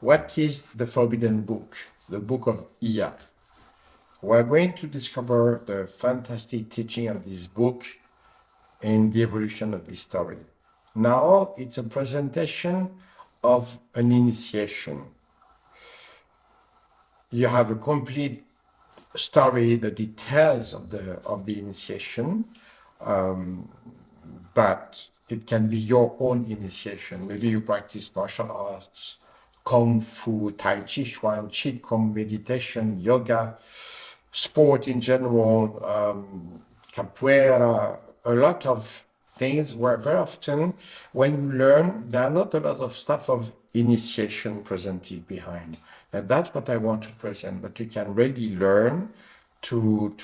what is the Forbidden Book, the Book of Iya. We're going to discover the fantastic teaching of this book and the evolution of this story. Now it's a presentation of an initiation. You have a complete story, the details of the initiation, but it can be your own initiation. Maybe you practice martial arts, kung fu, tai chi chuan, qigong, meditation, yoga, sport in general, capoeira, a lot of things where very often when you learn, there are not a lot of stuff of initiation presented behind. And that's what I want to present, that you can really learn to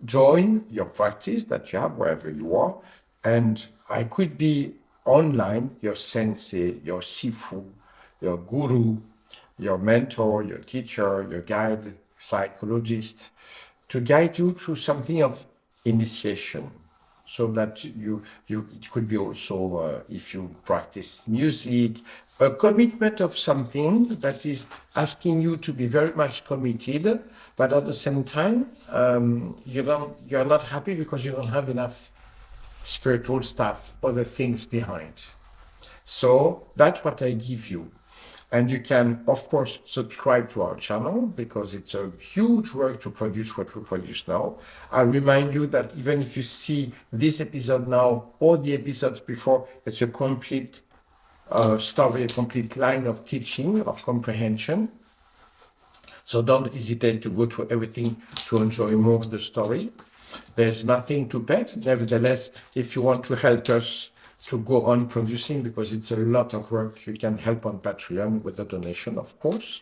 join your practice that you have wherever you are. And I could be online, your sensei, your sifu, your guru, your mentor, your teacher, your guide, psychologist, to guide you through something of initiation. So that it could be also, if you practice music, a commitment of something that is asking you to be very much committed, but at the same time, you're not happy because you don't have enough spiritual stuff, other things behind. So that's what I give you. And you can, of course, subscribe to our channel because it's a huge work to produce what we produce now. I remind you that even if you see this episode now or the episodes before, it's a complete story, a complete line of teaching, of comprehension. So don't hesitate to go through everything to enjoy more of the story. There's nothing to pay. Nevertheless, if you want to help us to go on producing, because it's a lot of work, you can help on Patreon with a donation, of course.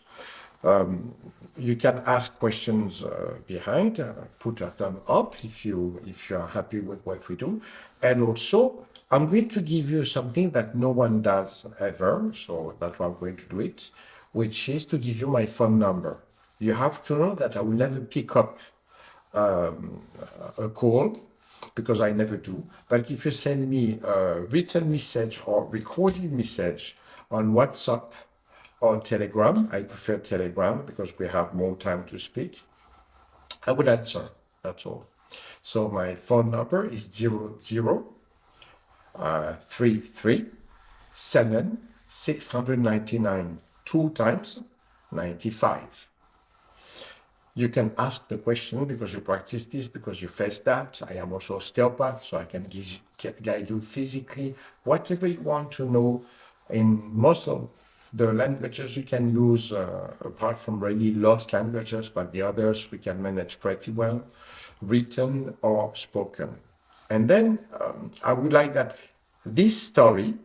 You can ask questions behind, put a thumb up if you are happy with what we do. And also, I'm going to give you something that no one does ever, so that's why I'm going to do it, which is to give you my phone number. You have to know that I will never pick up a call, because I never do. But if you send me a written message or recorded message on WhatsApp or Telegram, I prefer Telegram because we have more time to speak, I will answer, that's all. So my phone number is 0033 699, 2 times 95. You can ask the question because you practice this, because you face that. I am also osteopath, so I can guide you physically. Whatever you want to know, in most of the languages you can use, apart from really lost languages, but the others we can manage pretty well, written or spoken. And then I would like that this story,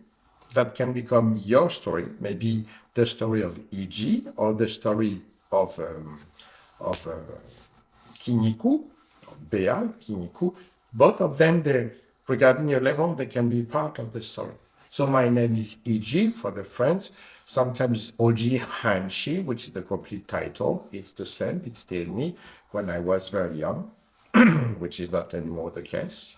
that can become your story, maybe the story of E.G. or the story of Kinniku, Bea, Kinniku, both of them, regarding your level, they can be part of the story. So my name is E.G. for the French, sometimes Oji Hanshi, which is the complete title. It's the same, it's still me when I was very young, which is not anymore the case.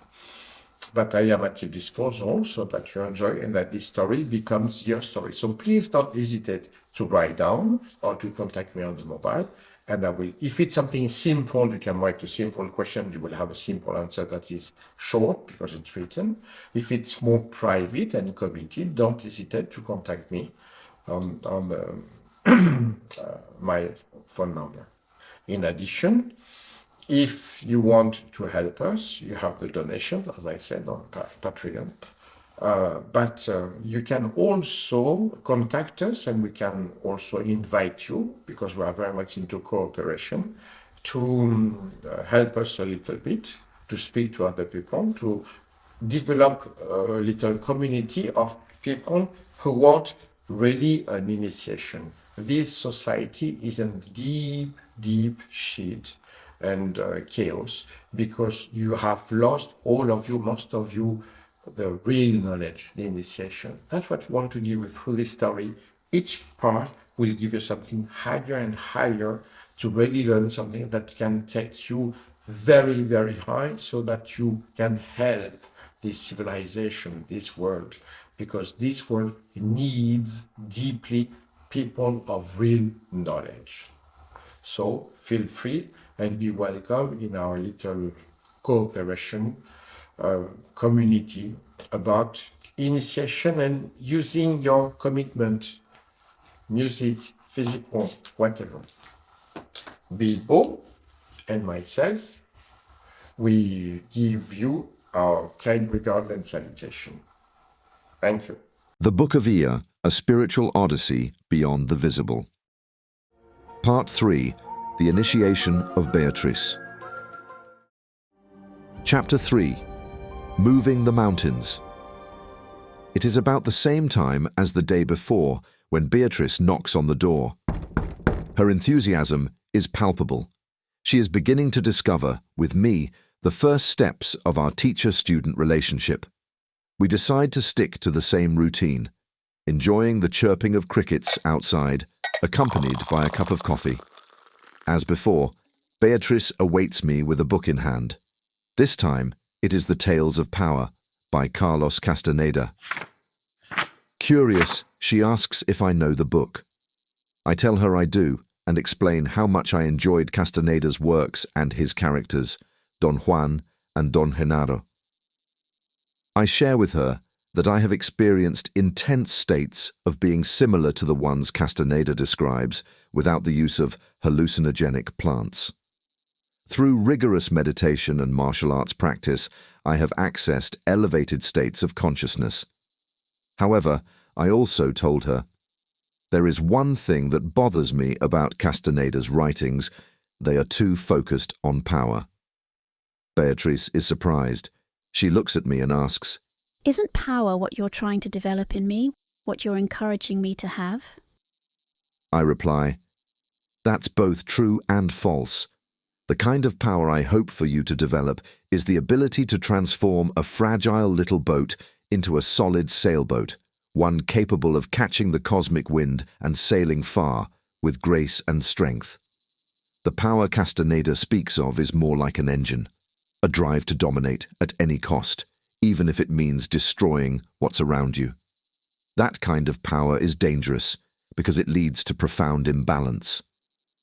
But I am at your disposal so that you enjoy and that this story becomes your story. So please don't hesitate to write down or to contact me on the mobile. And I will, if it's something simple, you can write a simple question, you will have a simple answer that is short because it's written. If it's more private and committed, don't hesitate to contact me on my phone number. In addition, if you want to help us, you have the donations, as I said, on Patreon. But you can also contact us, and we can also invite you, because we are very much into cooperation, to help us a little bit, to speak to other people, to develop a little community of people who want really an initiation. This society is in deep, deep shit and chaos, because you have lost, all of you, most of you, the real knowledge, the initiation. That's what we want to give you through this story. Each part will give you something higher and higher to really learn something that can take you very, very high, so that you can help this civilization, this world, because this world needs deeply people of real knowledge. So feel free and be welcome in our little cooperation community about initiation and using your commitment, music, physical, whatever. Bilbo and myself, we give you our kind regard and salutation. Thank you. The Book of Ea, a spiritual odyssey beyond the visible. Part 3, The Initiation of Béatrice. Chapter 3, Moving the Mountains. It is about the same time as the day before when Béatrice knocks on the door. Her enthusiasm is palpable. She is beginning to discover, with me, the first steps of our teacher-student relationship. We decide to stick to the same routine, enjoying the chirping of crickets outside, accompanied by a cup of coffee. As before, Béatrice awaits me with a book in hand. This time, it is The Tales of Power by Carlos Castaneda. Curious, she asks if I know the book. I tell her I do, and explain how much I enjoyed Castaneda's works and his characters, Don Juan and Don Genaro. I share with her that I have experienced intense states of being similar to the ones Castaneda describes without the use of hallucinogenic plants. Through rigorous meditation and martial arts practice, I have accessed elevated states of consciousness. However, I also told her, there is one thing that bothers me about Castaneda's writings: they are too focused on power. Béatrice is surprised. She looks at me and asks, "Isn't power what you're trying to develop in me, what you're encouraging me to have?" I reply, that's both true and false. The kind of power I hope for you to develop is the ability to transform a fragile little boat into a solid sailboat, one capable of catching the cosmic wind and sailing far with grace and strength. The power Castaneda speaks of is more like an engine, a drive to dominate at any cost, even if it means destroying what's around you. That kind of power is dangerous because it leads to profound imbalance.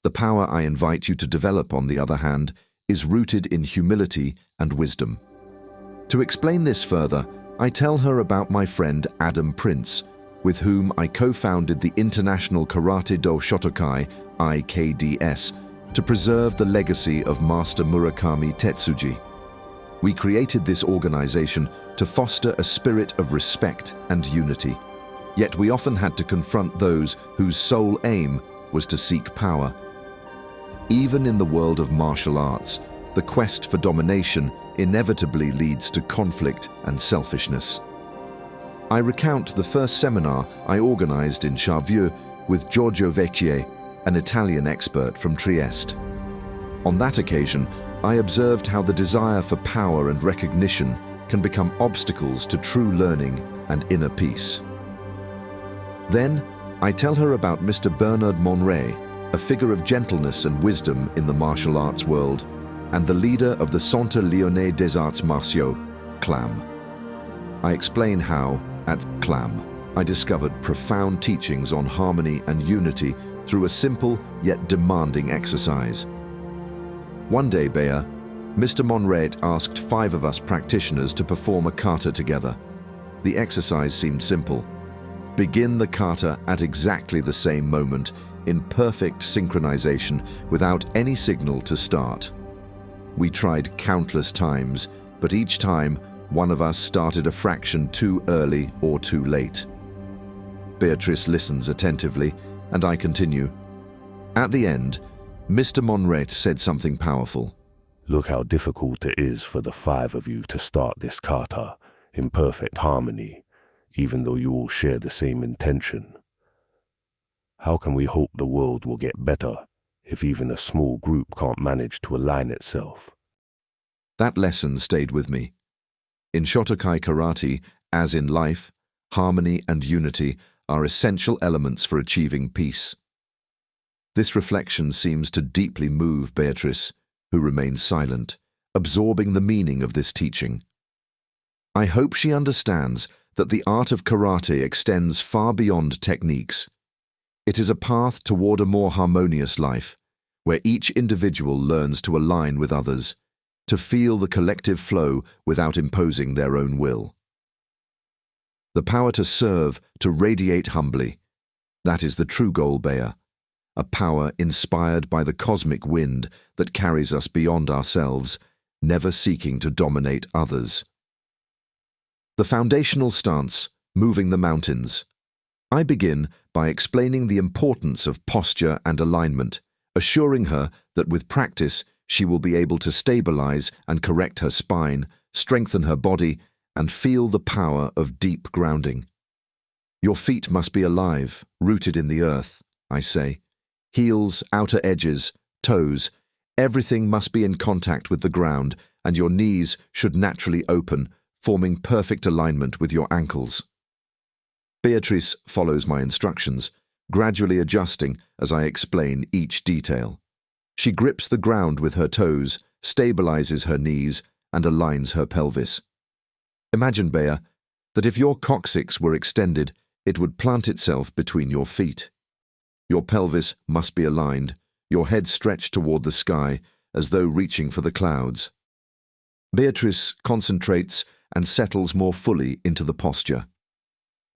The power I invite you to develop, on the other hand, is rooted in humility and wisdom. To explain this further, I tell her about my friend Adam Prince, with whom I co-founded the International Karate Do Shotokai, IKDS, to preserve the legacy of Master Murakami Tetsuji. We created this organization to foster a spirit of respect and unity, yet we often had to confront those whose sole aim was to seek power. Even in the world of martial arts, the quest for domination inevitably leads to conflict and selfishness. I recount the first seminar I organized in Charvieux with Giorgio Vecchie, an Italian expert from Trieste. On that occasion, I observed how the desire for power and recognition can become obstacles to true learning and inner peace. Then, I tell her about Mr. Bernard Monret, a figure of gentleness and wisdom in the martial arts world, and the leader of the Centre Lyonnais des Arts Martiaux, CLAM. I explain how, at CLAM, I discovered profound teachings on harmony and unity through a simple yet demanding exercise. One day, Bea, Mr. Monret asked 5 of us practitioners to perform a kata together. The exercise seemed simple. Begin the kata at exactly the same moment, in perfect synchronization, without any signal to start. We tried countless times, but each time, one of us started a fraction too early or too late. Béatrice listens attentively, and I continue. At the end, Mr. Monret said something powerful. "Look how difficult it is for the 5 of you to start this kata in perfect harmony, even though you all share the same intention. How can we hope the world will get better if even a small group can't manage to align itself?" That lesson stayed with me. In Shotokai Karate, as in life, harmony and unity are essential elements for achieving peace. This reflection seems to deeply move Béatrice, who remains silent, absorbing the meaning of this teaching. I hope she understands that the art of karate extends far beyond techniques. It is a path toward a more harmonious life, where each individual learns to align with others, to feel the collective flow without imposing their own will. The power to serve, to radiate humbly, that is the true goal, Bea, a power inspired by the cosmic wind that carries us beyond ourselves, never seeking to dominate others. The foundational stance, moving the mountains. I begin by explaining the importance of posture and alignment, assuring her that with practice she will be able to stabilize and correct her spine, strengthen her body, and feel the power of deep grounding. Your feet must be alive, rooted in the earth, I say. Heels, outer edges, toes, everything must be in contact with the ground, and your knees should naturally open, forming perfect alignment with your ankles. Béatrice follows my instructions, gradually adjusting as I explain each detail. She grips the ground with her toes, stabilizes her knees, and aligns her pelvis. Imagine, Bea, that if your coccyx were extended, it would plant itself between your feet. Your pelvis must be aligned, your head stretched toward the sky, as though reaching for the clouds. Béatrice concentrates and settles more fully into the posture.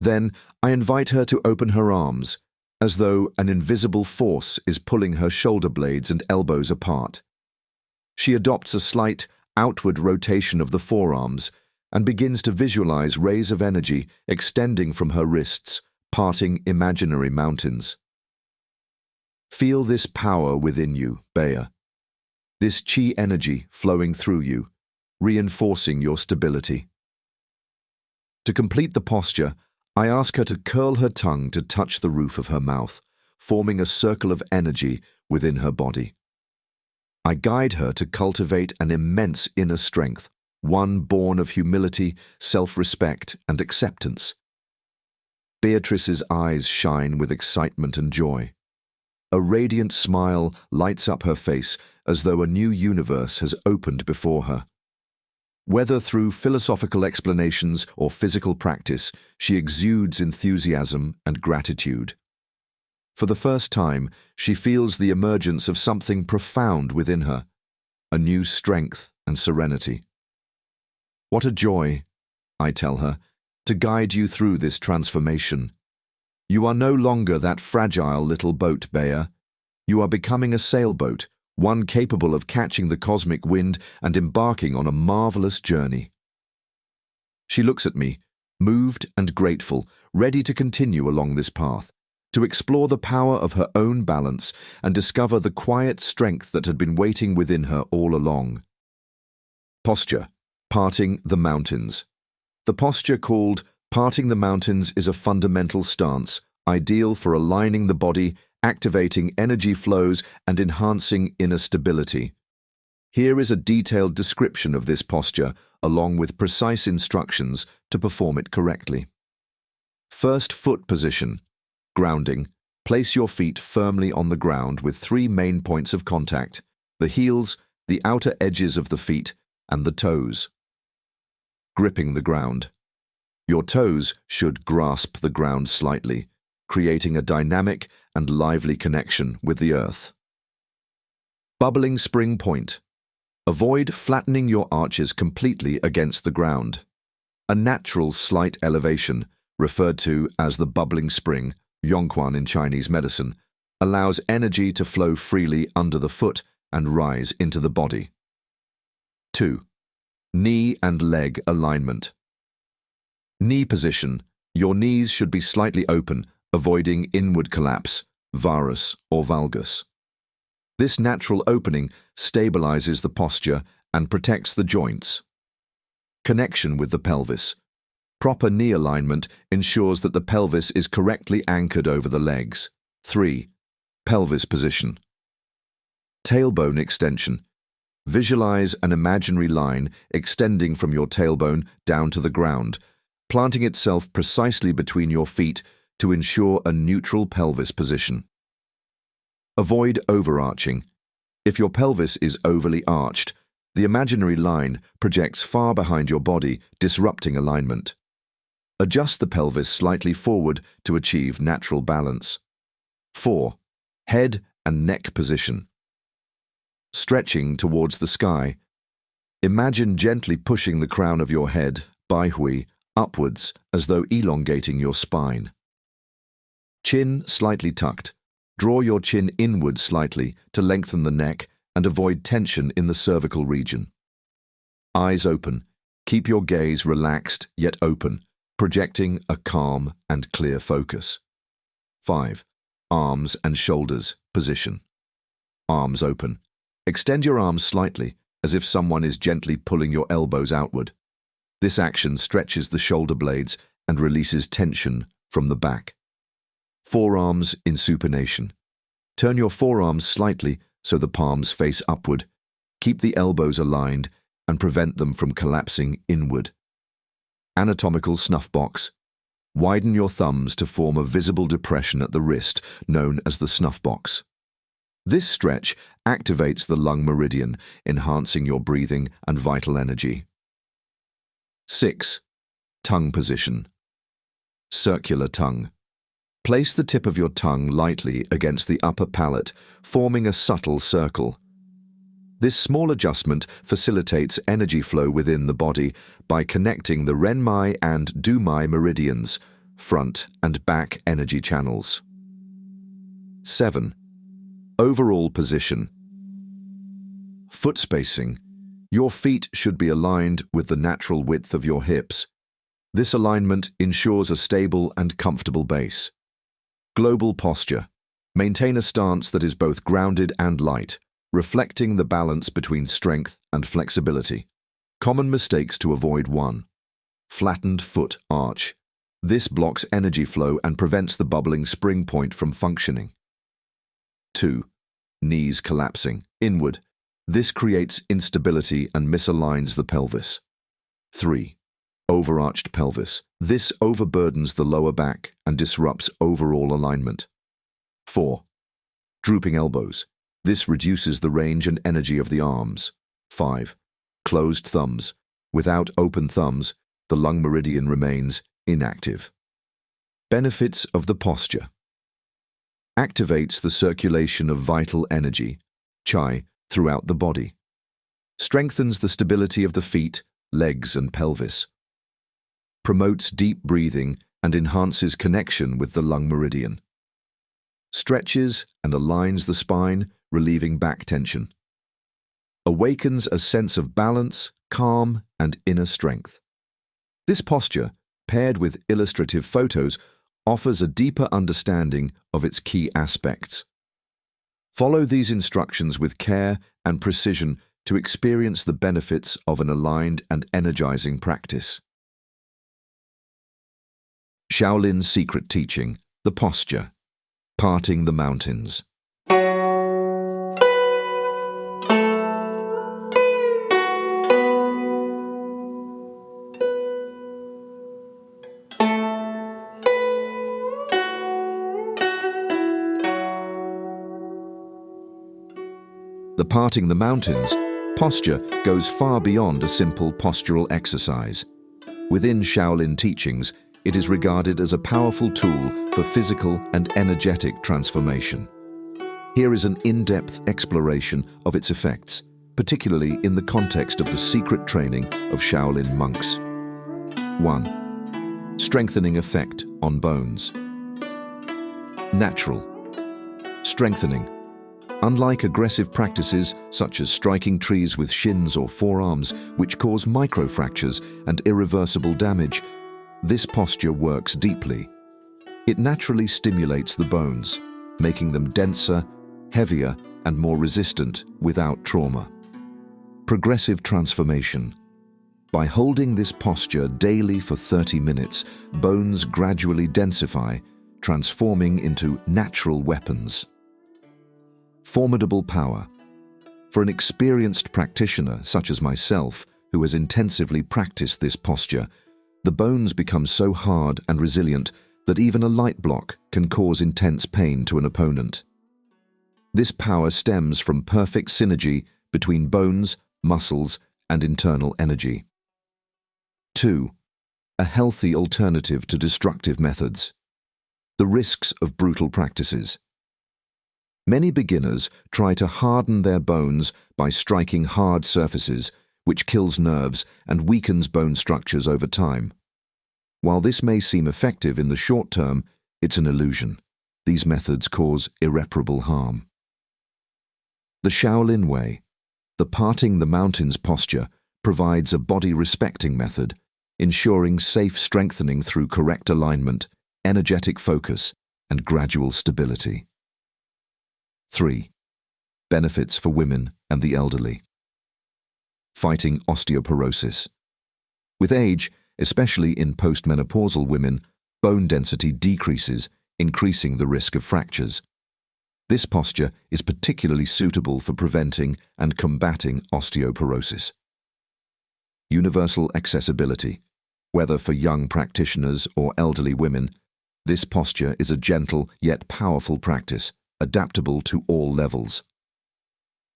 Then I invite her to open her arms, as though an invisible force is pulling her shoulder blades and elbows apart. She adopts a slight outward rotation of the forearms and begins to visualize rays of energy extending from her wrists, parting imaginary mountains. Feel this power within you, Bea. This chi energy flowing through you, reinforcing your stability. To complete the posture, I ask her to curl her tongue to touch the roof of her mouth, forming a circle of energy within her body. I guide her to cultivate an immense inner strength, one born of humility, self-respect, and acceptance. Béatrice's eyes shine with excitement and joy. A radiant smile lights up her face as though a new universe has opened before her. Whether through philosophical explanations or physical practice, she exudes enthusiasm and gratitude. For the first time, she feels the emergence of something profound within her, a new strength and serenity. What a joy, I tell her, to guide you through this transformation. You are no longer that fragile little boat, Bea. You are becoming a sailboat, one capable of catching the cosmic wind and embarking on a marvelous journey. She looks at me, moved and grateful, ready to continue along this path, to explore the power of her own balance and discover the quiet strength that had been waiting within her all along. Posture, parting the mountains. The posture called parting the mountains is a fundamental stance, ideal for aligning the body, activating energy flows, and enhancing inner stability. Here is a detailed description of this posture, along with precise instructions to perform it correctly. First foot position. Grounding. Place your feet firmly on the ground with 3 main points of contact: the heels, the outer edges of the feet, and the toes. Gripping the ground. Your toes should grasp the ground slightly, creating a dynamic and lively connection with the earth. Bubbling spring point. Avoid flattening your arches completely against the ground. A natural slight elevation, referred to as the bubbling spring, yongquan in Chinese medicine, allows energy to flow freely under the foot and rise into the body. 2. Knee and leg alignment. Knee position. Your knees should be slightly open, avoiding inward collapse, varus or valgus. This natural opening stabilizes the posture and protects the joints. Connection with the pelvis. Proper knee alignment ensures that the pelvis is correctly anchored over the legs. 3. Pelvis position. Tailbone extension. Visualize an imaginary line extending from your tailbone down to the ground, planting itself precisely between your feet to ensure a neutral pelvis position. Avoid overarching. If your pelvis is overly arched, the imaginary line projects far behind your body, disrupting alignment. Adjust the pelvis slightly forward to achieve natural balance. 4. Head and neck position. Stretching towards the sky. Imagine gently pushing the crown of your head, baihui, upwards as though elongating your spine. Chin slightly tucked. Draw your chin inward slightly to lengthen the neck and avoid tension in the cervical region. Eyes open. Keep your gaze relaxed yet open, projecting a calm and clear focus. 5. Arms and shoulders position. Arms open. Extend your arms slightly, as if someone is gently pulling your elbows outward. This action stretches the shoulder blades and releases tension from the back. Forearms in supination. Turn your forearms slightly so the palms face upward. Keep the elbows aligned and prevent them from collapsing inward. Anatomical snuff box. Widen your thumbs to form a visible depression at the wrist, known as the snuff box. This stretch activates the lung meridian, enhancing your breathing and vital energy. 6. Tongue position. Circular tongue. Place the tip of your tongue lightly against the upper palate, forming a subtle circle. This small adjustment facilitates energy flow within the body by connecting the renmai and dumai meridians, front and back energy channels. 7. Overall position. Foot spacing. Your feet should be aligned with the natural width of your hips. This alignment ensures a stable and comfortable base. Global posture. Maintain a stance that is both grounded and light, reflecting the balance between strength and flexibility. Common mistakes to avoid: 1. Flattened foot arch. This blocks energy flow and prevents the bubbling spring point from functioning. 2. Knees collapsing inward. This creates instability and misaligns the pelvis. 3. Overarched pelvis. This overburdens the lower back and disrupts overall alignment. 4. Drooping elbows. This reduces the range and energy of the arms. 5. Closed thumbs. Without open thumbs, the lung meridian remains inactive. Benefits of the posture. Activates the circulation of vital energy, chi, throughout the body. Strengthens the stability of the feet, legs, and pelvis. Promotes deep breathing and enhances connection with the lung meridian. Stretches and aligns the spine, relieving back tension. Awakens a sense of balance, calm, and inner strength. This posture, paired with illustrative photos, offers a deeper understanding of its key aspects. Follow these instructions with care and precision to experience the benefits of an aligned and energizing practice. Shaolin's secret teaching, the posture, parting the mountains. The parting the mountains posture goes far beyond a simple postural exercise. Within Shaolin teachings, it is regarded as a powerful tool for physical and energetic transformation. Here is an in-depth exploration of its effects, particularly in the context of the secret training of Shaolin monks. 1. Strengthening effect on bones. Natural. Strengthening. Unlike aggressive practices such as striking trees with shins or forearms, which cause microfractures and irreversible damage, this posture works deeply. It naturally stimulates the bones, making them denser, heavier, and more resistant without trauma. Progressive transformation. By holding this posture daily for 30 minutes, bones gradually densify, transforming into natural weapons. Formidable power. For an experienced practitioner such as myself, who has intensively practiced this posture, the bones become so hard and resilient that even a light block can cause intense pain to an opponent. This power stems from perfect synergy between bones, muscles, and internal energy. 2. A healthy alternative to destructive methods. The risks of brutal practices. Many beginners try to harden their bones by striking hard surfaces, which kills nerves and weakens bone structures over time. While this may seem effective in the short term, it's an illusion. These methods cause irreparable harm. The Shaolin way, the parting the mountains posture, provides a body-respecting method, ensuring safe strengthening through correct alignment, energetic focus, and gradual stability. 3. Benefits for women and the elderly. Fighting osteoporosis. With age, especially in postmenopausal women, bone density decreases, increasing the risk of fractures. This posture is particularly suitable for preventing and combating osteoporosis. Universal accessibility. Whether for young practitioners or elderly women, this posture is a gentle yet powerful practice, adaptable to all levels.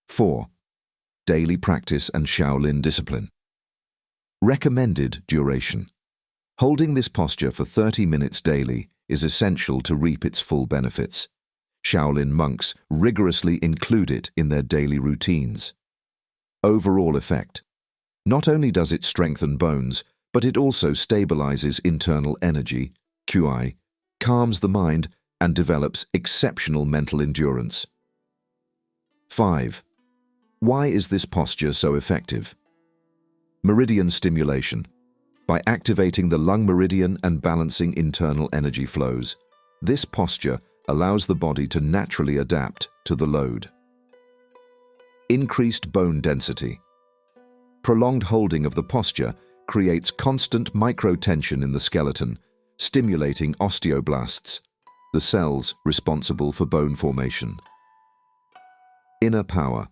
4. Daily practice and Shaolin discipline. Recommended duration. Holding this posture for 30 minutes daily is essential to reap its full benefits. Shaolin monks rigorously include it in their daily routines. Overall effect. Not only does it strengthen bones, but it also stabilizes internal energy, QI, calms the mind, and develops exceptional mental endurance. 5. Why is this posture so effective? Meridian stimulation. By activating the lung meridian and balancing internal energy flows, this posture allows the body to naturally adapt to the load. Increased bone density. Prolonged holding of the posture creates constant microtension in the skeleton, stimulating osteoblasts, the cells responsible for bone formation. Inner power.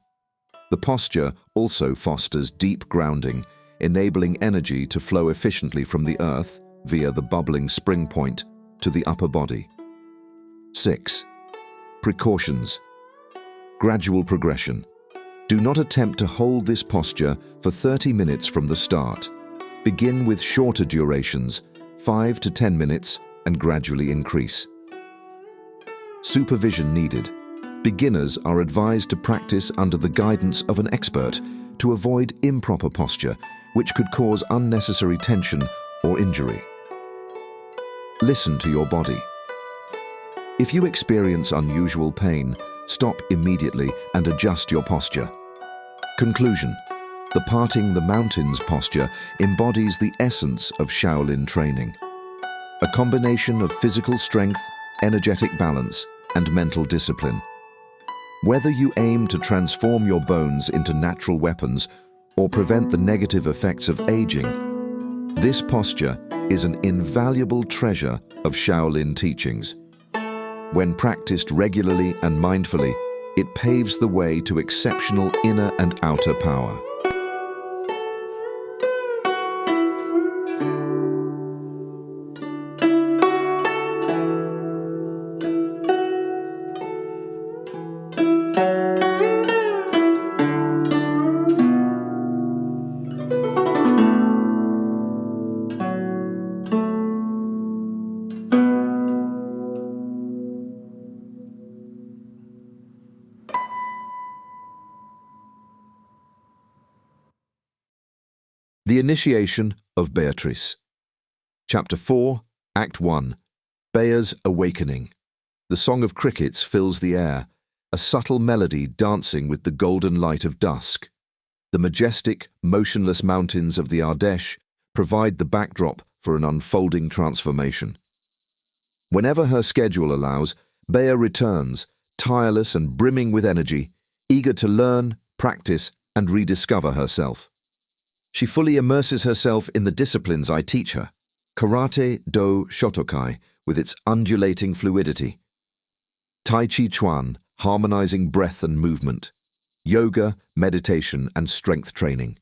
The posture also fosters deep grounding, enabling energy to flow efficiently from the earth via the bubbling spring point to the upper body. 6. Precautions. Gradual progression. Do not attempt to hold this posture for 30 minutes from the start. Begin with shorter durations, 5 to 10 minutes, and gradually increase. Supervision needed. Beginners are advised to practice under the guidance of an expert to avoid improper posture, which could cause unnecessary tension or injury. Listen to your body. If you experience unusual pain, stop immediately and adjust your posture. Conclusion. The parting the mountains posture embodies the essence of Shaolin training. A combination of physical strength, energetic balance, and mental discipline. Whether you aim to transform your bones into natural weapons or prevent the negative effects of aging, this posture is an invaluable treasure of Shaolin teachings. When practiced regularly and mindfully, it paves the way to exceptional inner and outer power. The Initiation of Béatrice. Chapter 4, Act 1. Béa's Awakening. The song of crickets fills the air, a subtle melody dancing with the golden light of dusk. The majestic, motionless mountains of the Ardèche provide the backdrop for an unfolding transformation. Whenever her schedule allows, Béa returns, tireless and brimming with energy, eager to learn, practice, and rediscover herself. She fully immerses herself in the disciplines I teach her, Karate Do Shotokai with its undulating fluidity, Tai Chi Chuan, harmonizing breath and movement, yoga, meditation, and strength training.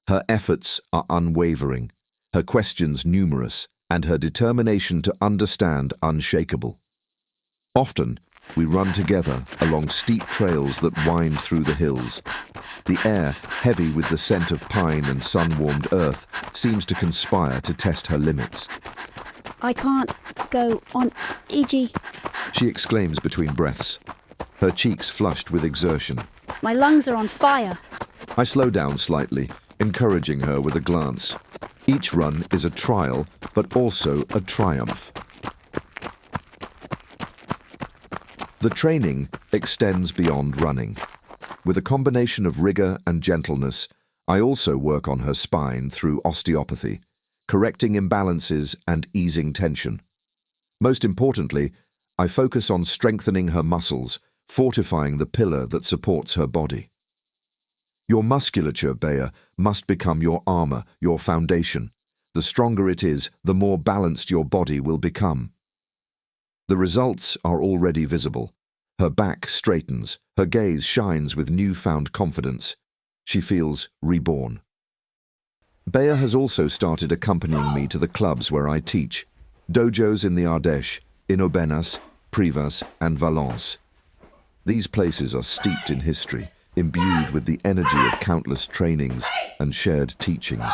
Her efforts are unwavering, her questions numerous, and her determination to understand unshakable. Often, we run together along steep trails that wind through the hills. The air, heavy with the scent of pine and sun-warmed earth, seems to conspire to test her limits. I can't go on, Iji. She exclaims between breaths. her cheeks flushed with exertion. My lungs are on fire. I slow down slightly, encouraging her with a glance. Each run is a trial, but also a triumph. The training extends beyond running. With a combination of rigor and gentleness, I also work on her spine through osteopathy, correcting imbalances and easing tension. Most importantly, I focus on strengthening her muscles, fortifying the pillar that supports her body. Your musculature, Bea, must become your armor, your foundation. The stronger it is, the more balanced your body will become. The results are already visible. Her back straightens, her gaze shines with newfound confidence. She feels reborn. Bea has also started accompanying me to the clubs where I teach, dojos in the Ardèche, in Aubenas, Privas, and Valence. These places are steeped in history, imbued with the energy of countless trainings and shared teachings.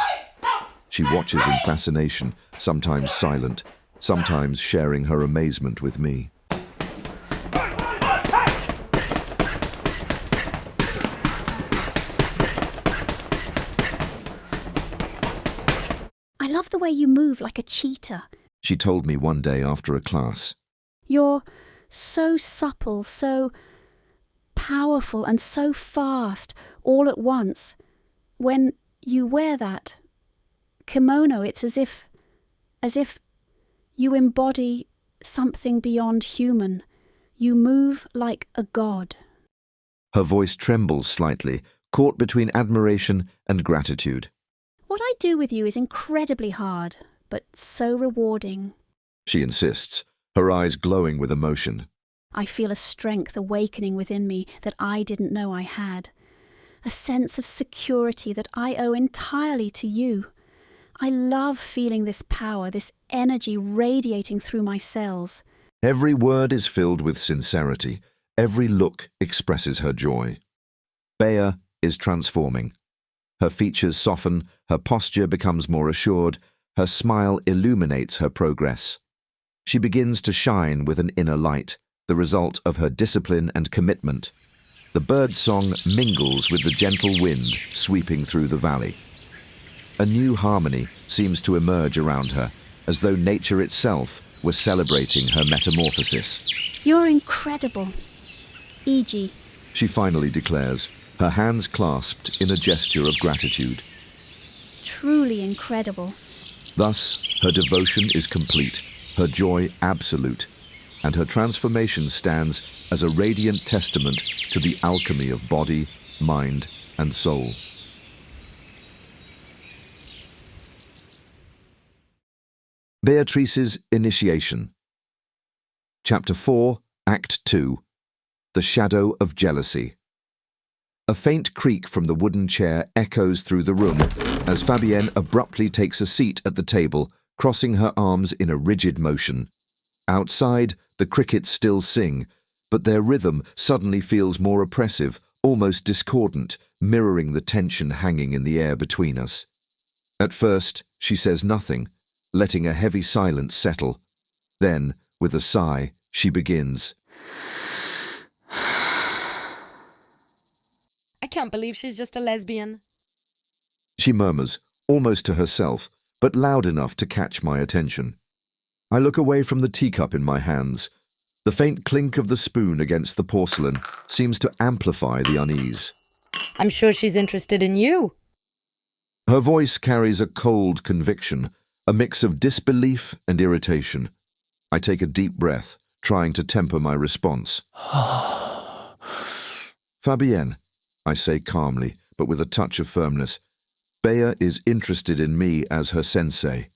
She watches in fascination, sometimes silent, sometimes sharing her amazement with me. I love the way you move like a cheetah. She told me one day after a class. You're so supple, so powerful and so fast all at once. When you wear that kimono, it's as if you embody something beyond human. You move like a god. Her voice trembles slightly, caught between admiration and gratitude. What I do with you is incredibly hard, but so rewarding. She insists, her eyes glowing with emotion. I feel a strength awakening within me that I didn't know I had. A sense of security that I owe entirely to you. I love feeling this power, this energy radiating through my cells. Every word is filled with sincerity. Every look expresses her joy. Bea is transforming. Her features soften, her posture becomes more assured, her smile illuminates her progress. She begins to shine with an inner light, the result of her discipline and commitment. The bird's song mingles with the gentle wind sweeping through the valley. A new harmony seems to emerge around her, as though nature itself was celebrating her metamorphosis. You're incredible. E.g. She finally declares, her hands clasped in a gesture of gratitude. Truly incredible. Thus, her devotion is complete, her joy absolute, and her transformation stands as a radiant testament to the alchemy of body, mind, and soul. Béatrice's Initiation. Chapter 4, Act 2. The Shadow of Jealousy. A faint creak from the wooden chair echoes through the room as Fabienne abruptly takes a seat at the table, crossing her arms in a rigid motion. Outside, the crickets still sing, but their rhythm suddenly feels more oppressive, almost discordant, mirroring the tension hanging in the air between us. At first, she says nothing, letting a heavy silence settle. Then, with a sigh, she begins. I can't believe she's just a lesbian. She murmurs, almost to herself, but loud enough to catch my attention. I look away from the teacup in my hands. The faint clink of the spoon against the porcelain seems to amplify the unease. I'm sure she's interested in you. Her voice carries a cold conviction, a mix of disbelief and irritation. I take a deep breath, trying to temper my response. Fabienne, I say calmly, but with a touch of firmness. Bea is interested in me as her sensei.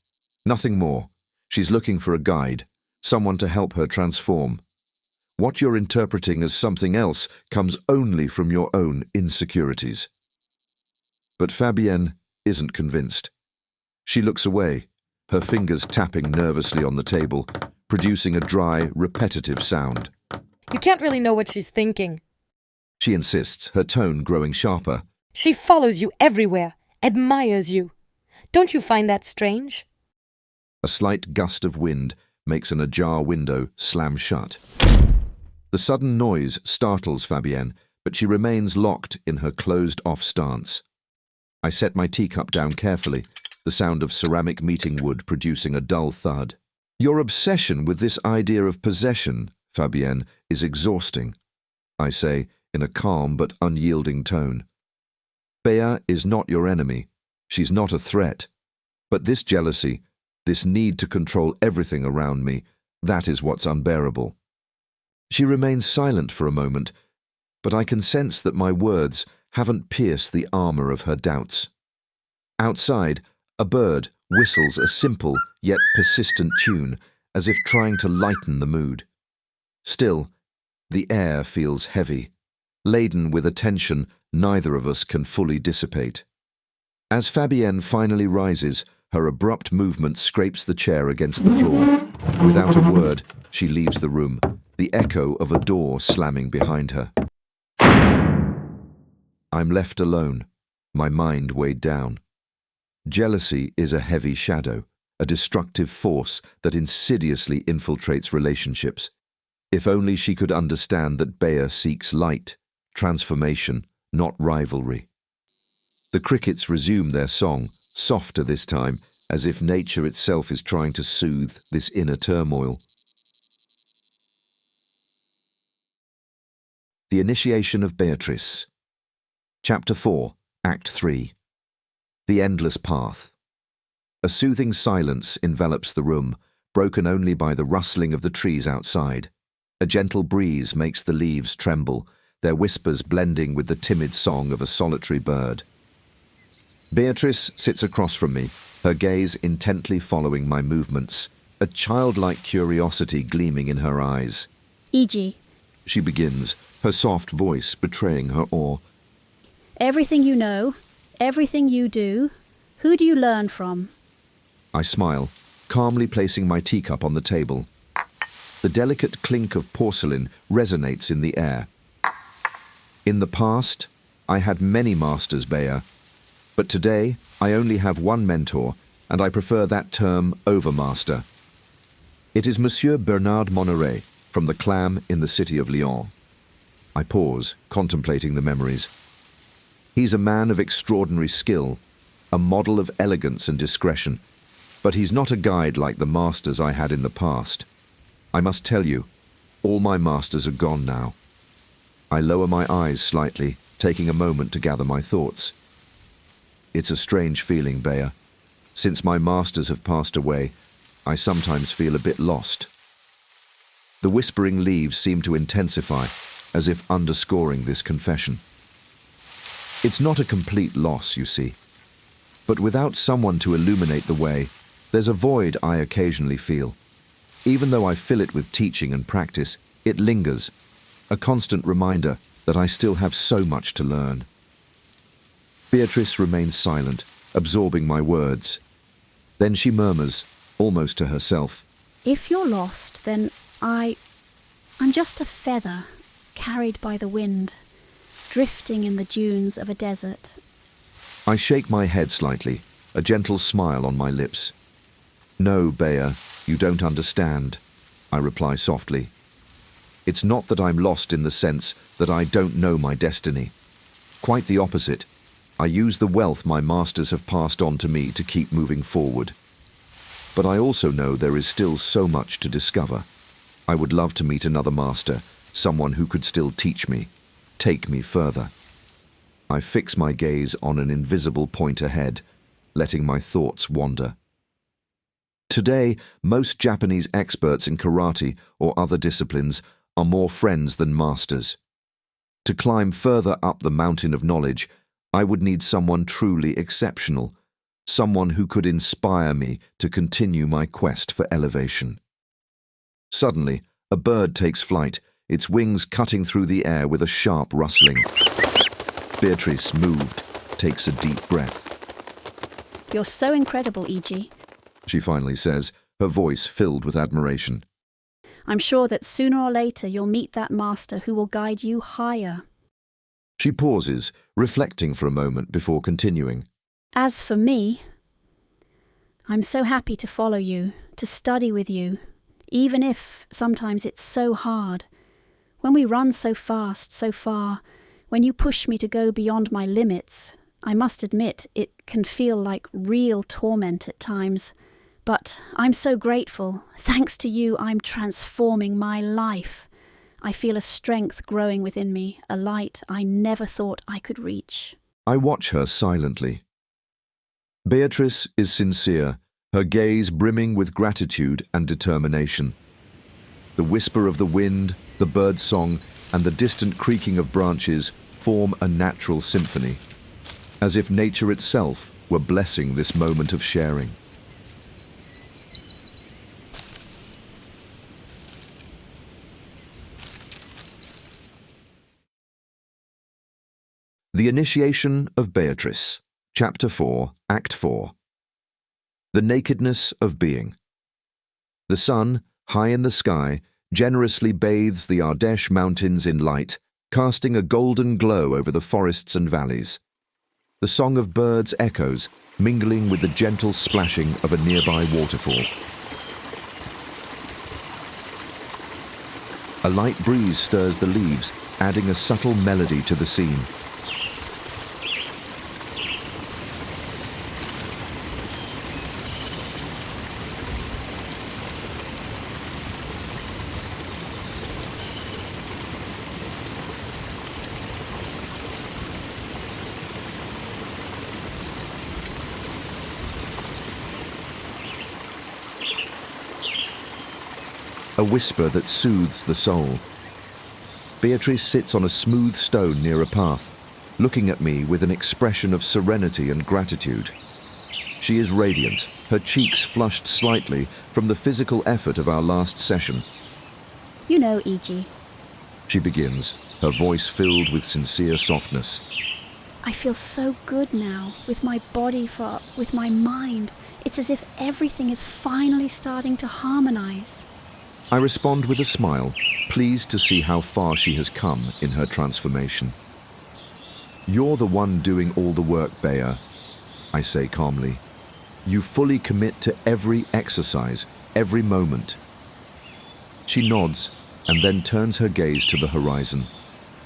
Nothing more. She's looking for a guide, someone to help her transform. What you're interpreting as something else comes only from your own insecurities. But Fabienne isn't convinced. She looks away, her fingers tapping nervously on the table, producing a dry, repetitive sound. You can't really know what she's thinking. She insists, her tone growing sharper. She follows you everywhere, admires you. Don't you find that strange? A slight gust of wind makes an ajar window slam shut. The sudden noise startles Fabienne, but she remains locked in her closed-off stance. I set my teacup down carefully, the sound of ceramic meeting wood producing a dull thud. Your obsession with this idea of possession, Fabienne, is exhausting, I say in a calm but unyielding tone. Bea is not your enemy. She's not a threat. But this jealousy, this need to control everything around me, that is what's unbearable. She remains silent for a moment, but I can sense that my words haven't pierced the armor of her doubts. Outside, a bird whistles a simple yet persistent tune, as if trying to lighten the mood. Still, the air feels heavy, laden with a tension neither of us can fully dissipate. As Fabienne finally rises, her abrupt movement scrapes the chair against the floor. Without a word, she leaves the room, the echo of a door slamming behind her. I'm left alone, my mind weighed down. Jealousy is a heavy shadow, a destructive force that insidiously infiltrates relationships. If only she could understand that Bea seeks light, transformation, not rivalry. The crickets resume their song, softer this time, as if nature itself is trying to soothe this inner turmoil. The Initiation of Béatrice. Chapter 4, Act 3. The Endless Path. A soothing silence envelops the room, broken only by the rustling of the trees outside. A gentle breeze makes the leaves tremble, their whispers blending with the timid song of a solitary bird. Béatrice sits across from me, her gaze intently following my movements, a childlike curiosity gleaming in her eyes. E.g., She begins, her soft voice betraying her awe. everything you know, everything you do, who do you learn from? I smile, calmly placing my teacup on the table. The delicate clink of porcelain resonates in the air. In the past, I had many masters, Bea, but today I only have one mentor, and I prefer that term over master. It is Monsieur Bernard Monneret, from the clam in the city of Lyon. I pause, contemplating the memories. He's a man of extraordinary skill, a model of elegance and discretion, but he's not a guide like the masters I had in the past. I must tell you, all my masters are gone now. I lower my eyes slightly, taking a moment to gather my thoughts. It's a strange feeling, Bea. Since my masters have passed away, I sometimes feel a bit lost. The whispering leaves seem to intensify, as if underscoring this confession. It's not a complete loss, you see. But without someone to illuminate the way, there's a void I occasionally feel. Even though I fill it with teaching and practice, it lingers, a constant reminder that I still have so much to learn. Béatrice remains silent, absorbing my words. Then she murmurs, almost to herself, If you're lost, then I'm just a feather carried by the wind, drifting in the dunes of a desert. I shake my head slightly, a gentle smile on my lips. No, Bea, you don't understand, I reply softly. It's not that I'm lost in the sense that I don't know my destiny. Quite the opposite. I use the wealth my masters have passed on to me to keep moving forward. But I also know there is still so much to discover. I would love to meet another master, someone who could still teach me, take me further. I fix my gaze on an invisible point ahead, letting my thoughts wander. Today, most Japanese experts in karate or other disciplines are more friends than masters. To climb further up the mountain of knowledge, I would need someone truly exceptional, someone who could inspire me to continue my quest for elevation. Suddenly, a bird takes flight, its wings cutting through the air with a sharp rustling. Béatrice, moved, takes a deep breath. You're so incredible, E.G. She finally says, her voice filled with admiration. I'm sure that sooner or later you'll meet that master who will guide you higher. She pauses, reflecting for a moment before continuing. As for me, I'm so happy to follow you, to study with you, even if sometimes it's so hard. When we run so fast, so far, when you push me to go beyond my limits, I must admit it can feel like real torment at times. But I'm so grateful. Thanks to you, I'm transforming my life. I feel a strength growing within me, a light I never thought I could reach. I watch her silently. Béatrice is sincere, her gaze brimming with gratitude and determination. The whisper of the wind, the bird's song, and the distant creaking of branches form a natural symphony, as if nature itself were blessing this moment of sharing. The Initiation of Béatrice, Chapter 4, Act 4. The Nakedness of Being. The sun, high in the sky, generously bathes the Ardèche mountains in light, casting a golden glow over the forests and valleys. The song of birds echoes, mingling with the gentle splashing of a nearby waterfall. A light breeze stirs the leaves, adding a subtle melody to the scene. A whisper that soothes the soul. Béatrice sits on a smooth stone near a path, looking at me with an expression of serenity and gratitude. She is radiant, her cheeks flushed slightly from the physical effort of our last session. You know, E.G., She begins, her voice filled with sincere softness. I feel so good now, with my body, with my mind. It's as if everything is finally starting to harmonize. I respond with a smile, pleased to see how far she has come in her transformation. You're the one doing all the work, Bea, I say calmly. You fully commit to every exercise, every moment. She nods and then turns her gaze to the horizon.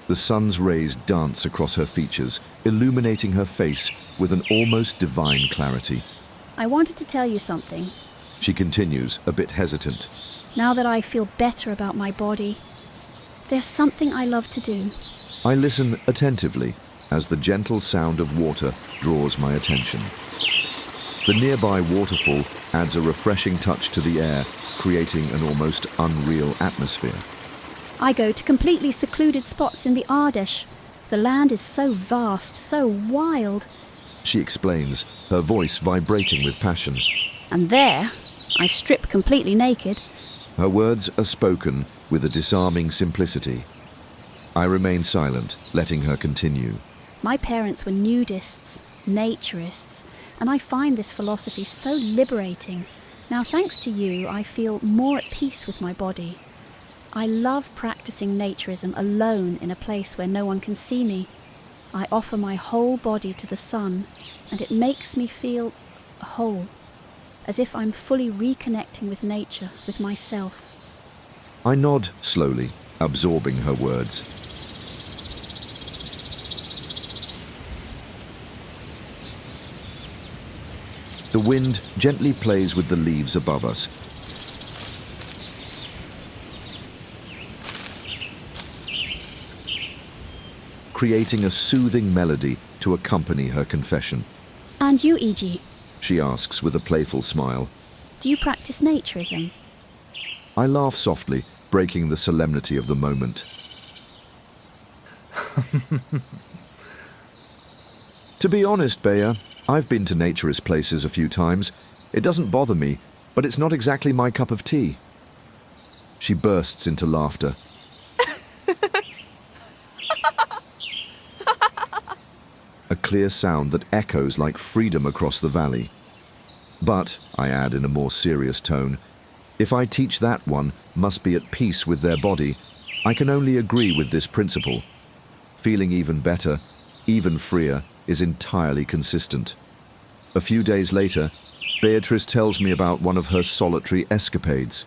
The sun's rays dance across her features, illuminating her face with an almost divine clarity. I wanted to tell you something. She continues, a bit hesitant. Now that I feel better about my body, there's something I love to do. I listen attentively as the gentle sound of water draws my attention. The nearby waterfall adds a refreshing touch to the air, creating an almost unreal atmosphere. I go to completely secluded spots in the Ardèche. The land is so vast, so wild. She explains, her voice vibrating with passion. And there, I strip completely naked. Her words are spoken with a disarming simplicity. I remain silent, letting her continue. My parents were nudists, naturists, and I find this philosophy so liberating. Now, thanks to you, I feel more at peace with my body. I love practicing naturism alone in a place where no one can see me. I offer my whole body to the sun, and it makes me feel whole, as if I'm fully reconnecting with nature, with myself. I nod slowly, absorbing her words. The wind gently plays with the leaves above us. Creating a soothing melody to accompany her confession. And you, E.G., She asks with a playful smile. do you practice naturism? I laugh softly, breaking the solemnity of the moment. To be honest, Bea, I've been to naturist places a few times. It doesn't bother me, but it's not exactly my cup of tea. She bursts into laughter. A clear sound that echoes like freedom across the valley. But, I add in a more serious tone, if I teach that one must be at peace with their body, I can only agree with this principle. Feeling even better, even freer, is entirely consistent. A few days later, Béatrice tells me about one of her solitary escapades.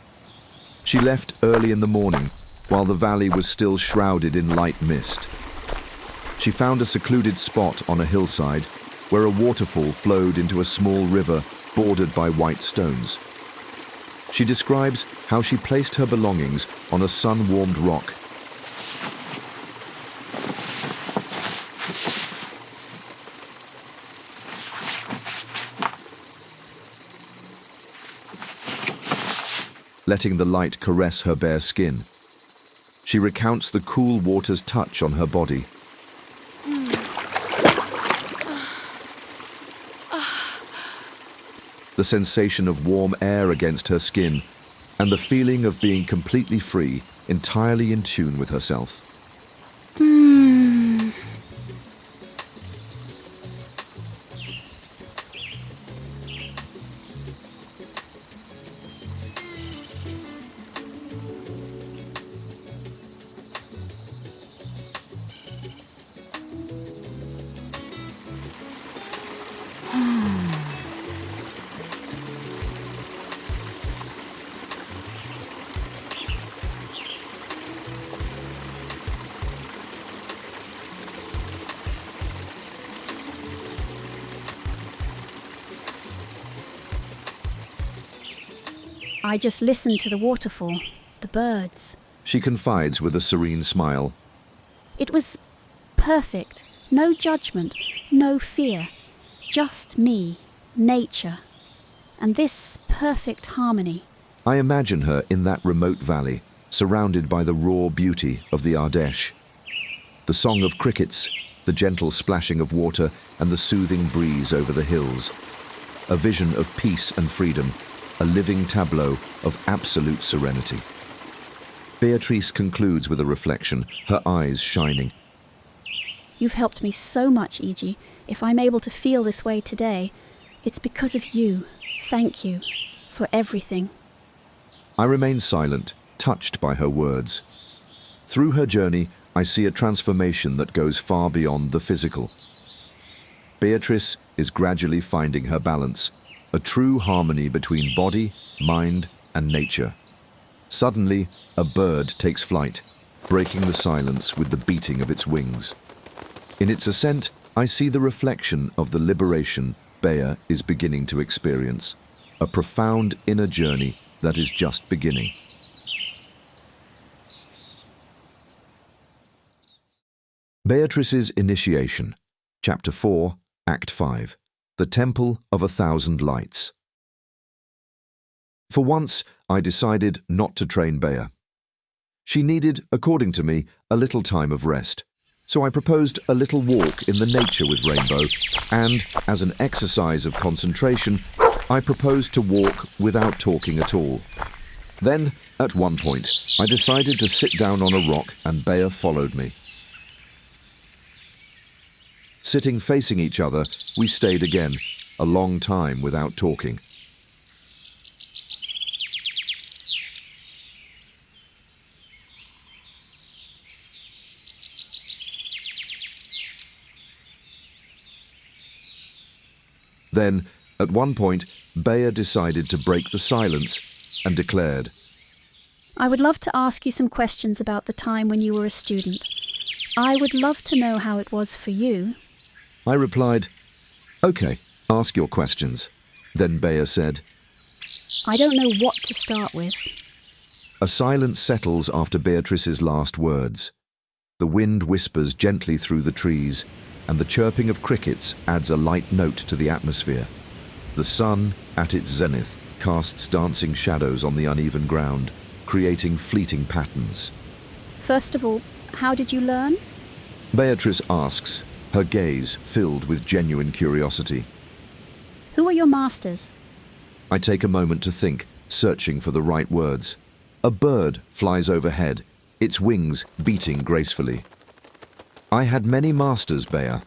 She left early in the morning, while the valley was still shrouded in light mist. She found a secluded spot on a hillside where a waterfall flowed into a small river bordered by white stones. She describes how she placed her belongings on a sun-warmed rock. Letting the light caress her bare skin. She recounts the cool water's touch on her body. The sensation of warm air against her skin, and the feeling of being completely free, entirely in tune with herself. I just listened to the waterfall, the birds. She confides with a serene smile. It was perfect. No judgment, no fear. Just me, nature, and this perfect harmony. I imagine her in that remote valley, surrounded by the raw beauty of the Ardèche. The song of crickets, the gentle splashing of water, and the soothing breeze over the hills. A vision of peace and freedom, a living tableau of absolute serenity. Béatrice concludes with a reflection, her eyes shining. You've helped me so much, Iji. If I'm able to feel this way today, it's because of you. Thank you for everything. I remain silent, touched by her words. Through her journey, I see a transformation that goes far beyond the physical. Béatrice is gradually finding her balance, a true harmony between body, mind, and nature. Suddenly, a bird takes flight, breaking the silence with the beating of its wings. In its ascent, I see the reflection of the liberation Bea is beginning to experience, a profound inner journey that is just beginning. Béatrice's Initiation, Chapter 4, Act 5, The Temple of 1,000 Lights. For once, I decided not to train Bea. She needed, according to me, a little time of rest. So I proposed a little walk in the nature with Rainbow, and, as an exercise of concentration, I proposed to walk without talking at all. Then, at one point, I decided to sit down on a rock and Bea followed me. Sitting facing each other, we stayed again, a long time without talking. Then, at one point, Bea decided to break the silence and declared, I would love to ask you some questions about the time when you were a student. I would love to know how it was for you. I replied, Okay, ask your questions. Then Bea said, I don't know what to start with. A silence settles after Béatrice's last words. The wind whispers gently through the trees, and the chirping of crickets adds a light note to the atmosphere. The sun, at its zenith, casts dancing shadows on the uneven ground, creating fleeting patterns. First of all, how did you learn? Béatrice asks, her gaze filled with genuine curiosity. Who are your masters? I take a moment to think, searching for the right words. A bird flies overhead, its wings beating gracefully. I had many masters, Bea,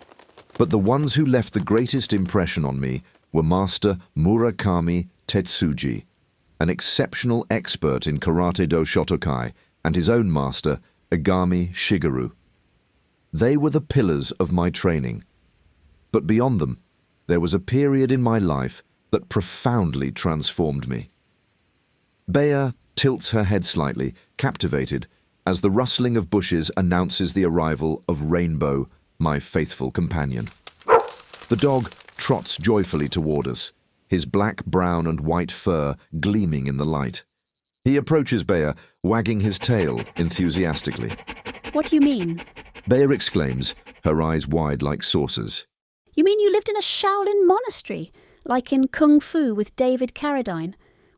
but the ones who left the greatest impression on me were Master Murakami Tetsuji, an exceptional expert in Karate-do Shotokai, and his own master, Igami Shigeru. They were the pillars of my training. But beyond them, there was a period in my life that profoundly transformed me. Bea tilts her head slightly, captivated, as the rustling of bushes announces the arrival of Rainbow, my faithful companion. The dog trots joyfully toward us, his black, brown and white fur gleaming in the light. He approaches Bea, wagging his tail enthusiastically. What do you mean? Bea exclaims, her eyes wide like saucers. You mean you lived in a Shaolin monastery, like in Kung Fu with David Carradine?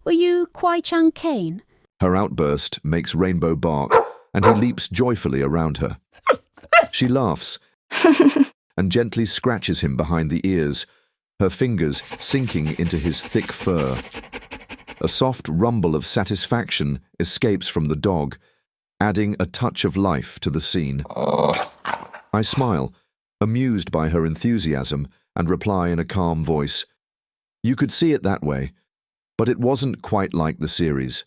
Were you Kwai Chang Caine? Her outburst makes Rainbow bark, and he leaps joyfully around her. She laughs and gently scratches him behind the ears, her fingers sinking into his thick fur. A soft rumble of satisfaction escapes from the dog, adding a touch of life to the scene. I smile, amused by her enthusiasm, and reply in a calm voice, "You could see it that way, but it wasn't quite like the series.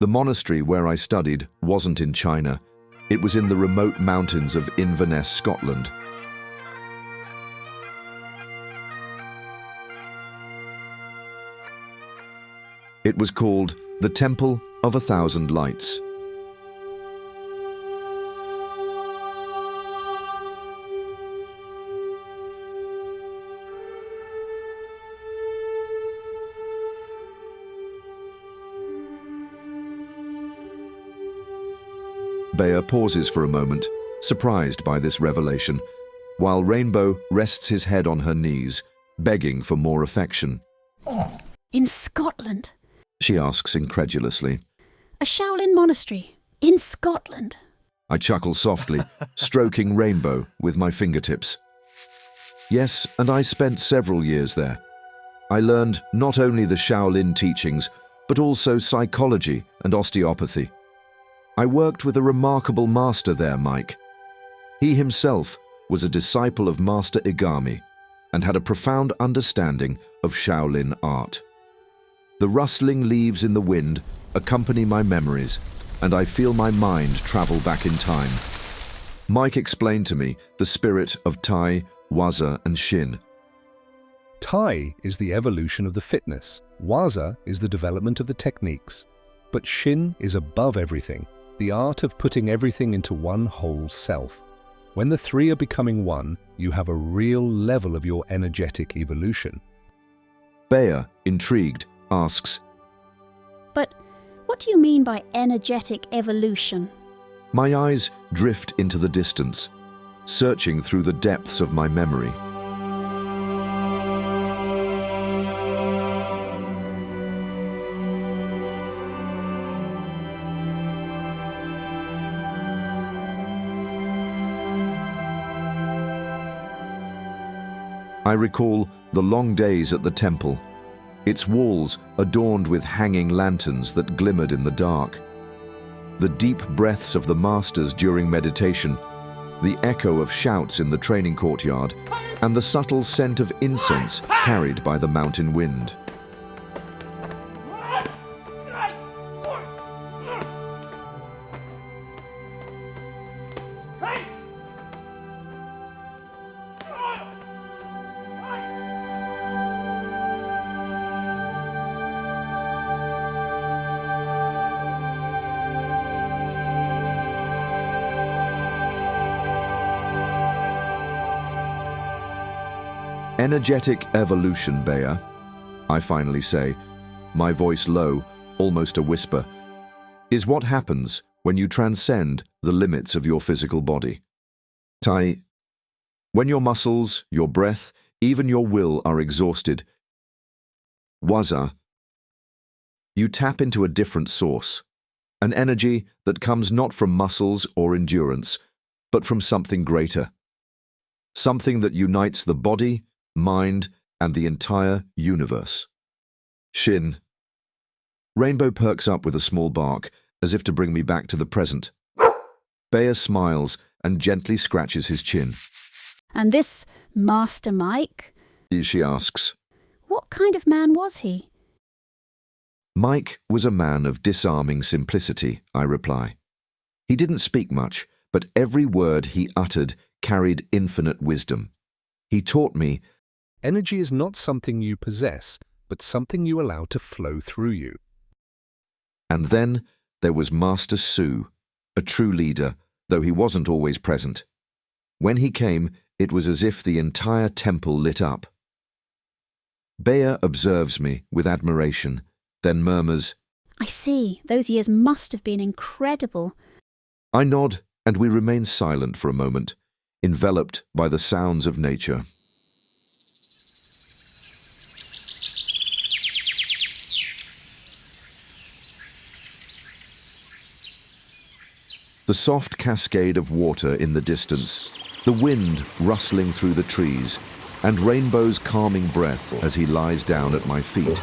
The monastery where I studied wasn't in China. It was in the remote mountains of Inverness, Scotland." It was called the Temple of 1,000 Lights. Bea pauses for a moment, surprised by this revelation, while Rainbow rests his head on her knees, begging for more affection. In Scotland? She asks incredulously. A Shaolin monastery? In Scotland? I chuckle softly, stroking Rainbow with my fingertips. Yes, and I spent several years there. I learned not only the Shaolin teachings, but also psychology and osteopathy. I worked with a remarkable master there, Mike. He himself was a disciple of Master Igami and had a profound understanding of Shaolin art. The rustling leaves in the wind accompany my memories, and I feel my mind travel back in time. Mike explained to me the spirit of Tai, Waza, and Shin. Tai is the evolution of the fitness, Waza is the development of the techniques, but Shin is above everything, the art of putting everything into one whole self. When the three are becoming one, you have a real level of your energetic evolution. Bea, intrigued, asks, But what do you mean by energetic evolution? My eyes drift into the distance, searching through the depths of my memory. I recall the long days at the temple, its walls adorned with hanging lanterns that glimmered in the dark. The deep breaths of the masters during meditation, the echo of shouts in the training courtyard, and the subtle scent of incense carried by the mountain wind. Energetic evolution, Bea, I finally say, my voice low, almost a whisper, is what happens when you transcend the limits of your physical body. Tai, when your muscles, your breath, even your will are exhausted. Waza, you tap into a different source, an energy that comes not from muscles or endurance, but from something greater. Something that unites the body, mind, and the entire universe. Shin. Rainbow perks up with a small bark, as if to bring me back to the present. Bea smiles and gently scratches his chin. And this Master Mike? She asks. What kind of man was he? Mike was a man of disarming simplicity, I reply. He didn't speak much, but every word he uttered carried infinite wisdom. He taught me, energy is not something you possess, but something you allow to flow through you. And then there was Master Su, a true leader, though he wasn't always present. When he came, it was as if the entire temple lit up. Bea observes me with admiration, then murmurs, I see. Those years must have been incredible. I nod, and we remain silent for a moment, enveloped by the sounds of nature. The soft cascade of water in the distance, the wind rustling through the trees, and Rainbow's calming breath as he lies down at my feet.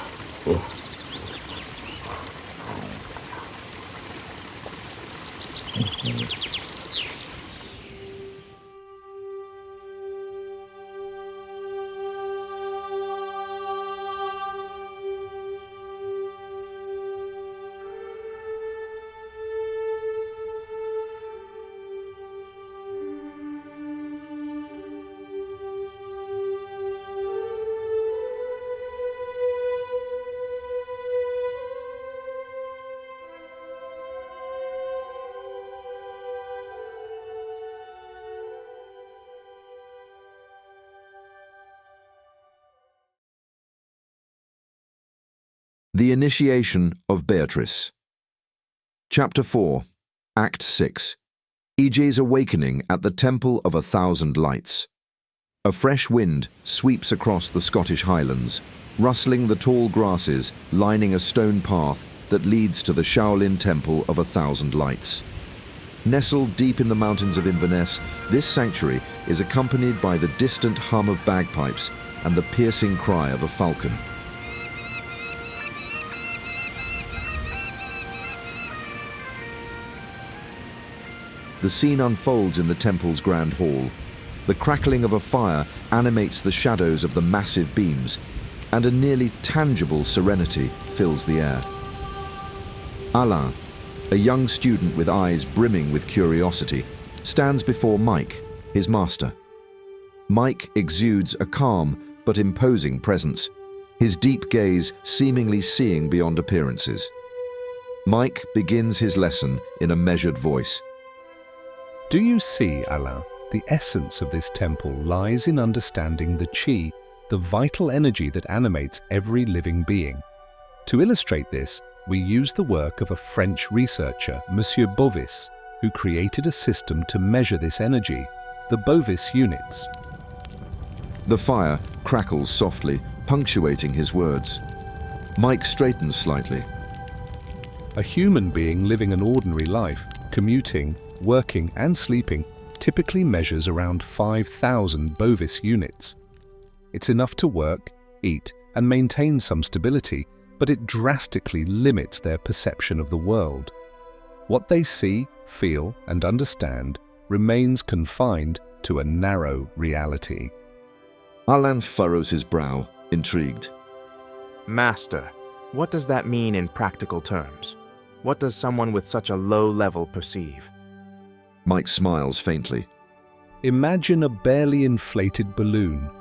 The Initiation of Béatrice. Chapter 4, Act 6. Ije's Awakening at the Temple of 1,000 Lights. A fresh wind sweeps across the Scottish Highlands, rustling the tall grasses lining a stone path that leads to the Shaolin Temple of 1,000 Lights. Nestled deep in the mountains of Inverness, this sanctuary is accompanied by the distant hum of bagpipes and the piercing cry of a falcon. The scene unfolds in the temple's grand hall. The crackling of a fire animates the shadows of the massive beams, and a nearly tangible serenity fills the air. Alain, a young student with eyes brimming with curiosity, stands before Mike, his master. Mike exudes a calm but imposing presence, his deep gaze seemingly seeing beyond appearances. Mike begins his lesson in a measured voice. Do you see, Alain? The essence of this temple lies in understanding the Qi, the vital energy that animates every living being. To illustrate this, we use the work of a French researcher, Monsieur Bovis, who created a system to measure this energy, the Bovis units. The fire crackles softly, punctuating his words. Mike straightens slightly. A human being living an ordinary life, commuting, working and sleeping, typically measures around 5,000 Bovis units. It's enough to work, eat, and maintain some stability, but it drastically limits their perception of the world. What they see, feel, and understand remains confined to a narrow reality. Alain furrows his brow, intrigued. Master, what does that mean in practical terms? What does someone with such a low level perceive? Mike smiles faintly. Imagine a barely inflated balloon.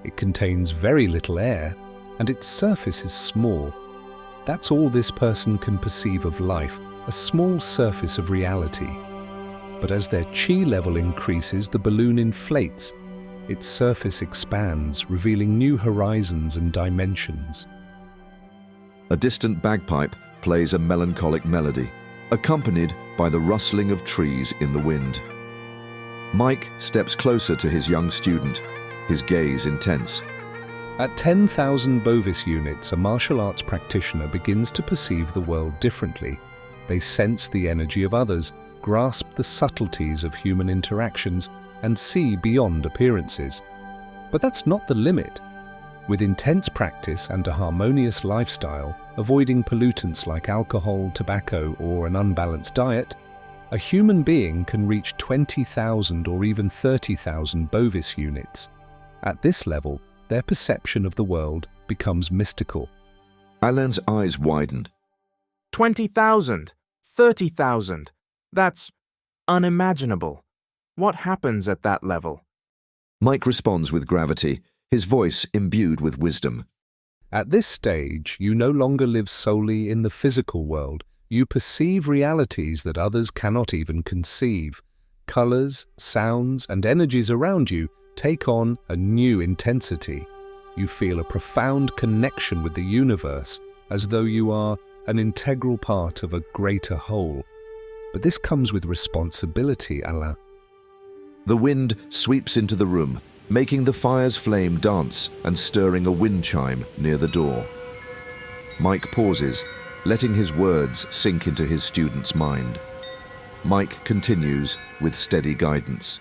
It contains very little air, and its surface is small. That's all this person can perceive of life, a small surface of reality. But as their Qi level increases, the balloon inflates. Its surface expands, revealing new horizons and dimensions. A distant bagpipe plays a melancholic melody, accompanied by the rustling of trees in the wind. Mike steps closer to his young student, his gaze intense. At 10,000 Bovis units, a martial arts practitioner begins to perceive the world differently. They sense the energy of others, grasp the subtleties of human interactions, and see beyond appearances. But that's not the limit. With intense practice and a harmonious lifestyle, avoiding pollutants like alcohol, tobacco, or an unbalanced diet, a human being can reach 20,000 or even 30,000 Bovis units. At this level, their perception of the world becomes mystical. Alain's eyes widen. 20,000, 30,000. That's unimaginable. What happens at that level? Mike responds with gravity, his voice imbued with wisdom. At this stage, you no longer live solely in the physical world. You perceive realities that others cannot even conceive. Colors, sounds, and energies around you take on a new intensity. You feel a profound connection with the universe, as though you are an integral part of a greater whole. But this comes with responsibility, Alain. The wind sweeps into the room, making the fire's flame dance and stirring a wind chime near the door. Mike pauses, letting his words sink into his student's mind. Mike continues with steady guidance.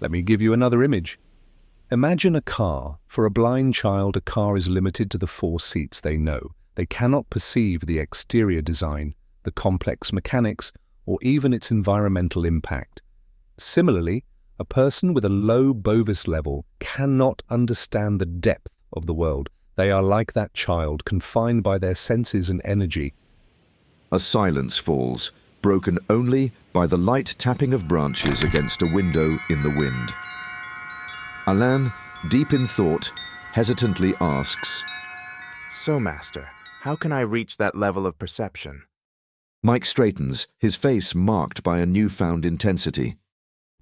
Let me give you another image. Imagine a car. For a blind child, a car is limited to the 4 seats they know. They cannot perceive the exterior design, the complex mechanics, or even its environmental impact. Similarly, a person with a low Bovis level cannot understand the depth of the world. They are like that child, confined by their senses and energy. A silence falls, broken only by the light tapping of branches against a window in the wind. Alain, deep in thought, hesitantly asks, So, Master, how can I reach that level of perception? Mike straightens, his face marked by a newfound intensity.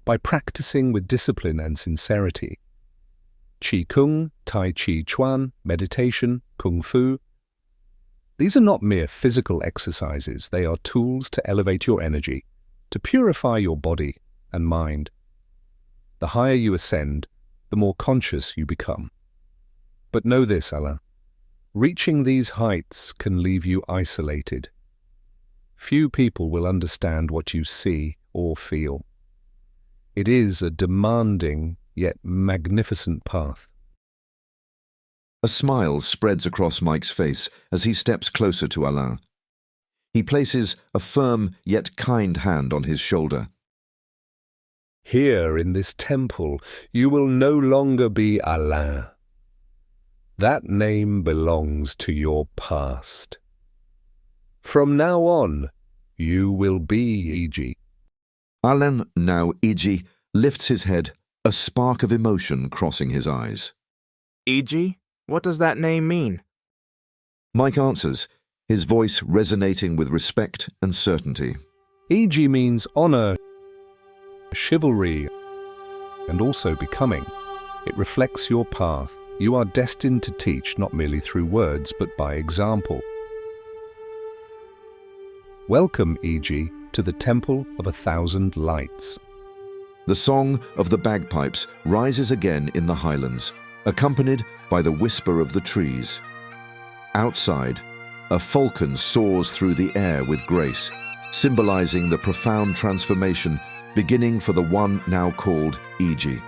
By practicing with discipline and sincerity. Qigong, Tai Chi Chuan, meditation, Kung Fu. These are not mere physical exercises. They are tools to elevate your energy, to purify your body and mind. The higher you ascend, the more conscious you become. But know this, Alain. Reaching these heights can leave you isolated. Few people will understand what you see or feel. It is a demanding yet magnificent path. A smile spreads across Mike's face as he steps closer to Alain. He places a firm yet kind hand on his shoulder. Here in this temple, you will no longer be Alain. That name belongs to your past. From now on, you will be Iji. Alain, now Iji, lifts his head, a spark of emotion crossing his eyes. Iji? What does that name mean? Mike answers, his voice resonating with respect and certainty. Iji means honor, chivalry, and also becoming. It reflects your path. You are destined to teach not merely through words, but by example. Welcome, Iji, to the Temple of 1,000 Lights. The song of the bagpipes rises again in the Highlands, accompanied by the whisper of the trees. Outside, a falcon soars through the air with grace, symbolizing the profound transformation beginning for the one now called Iji.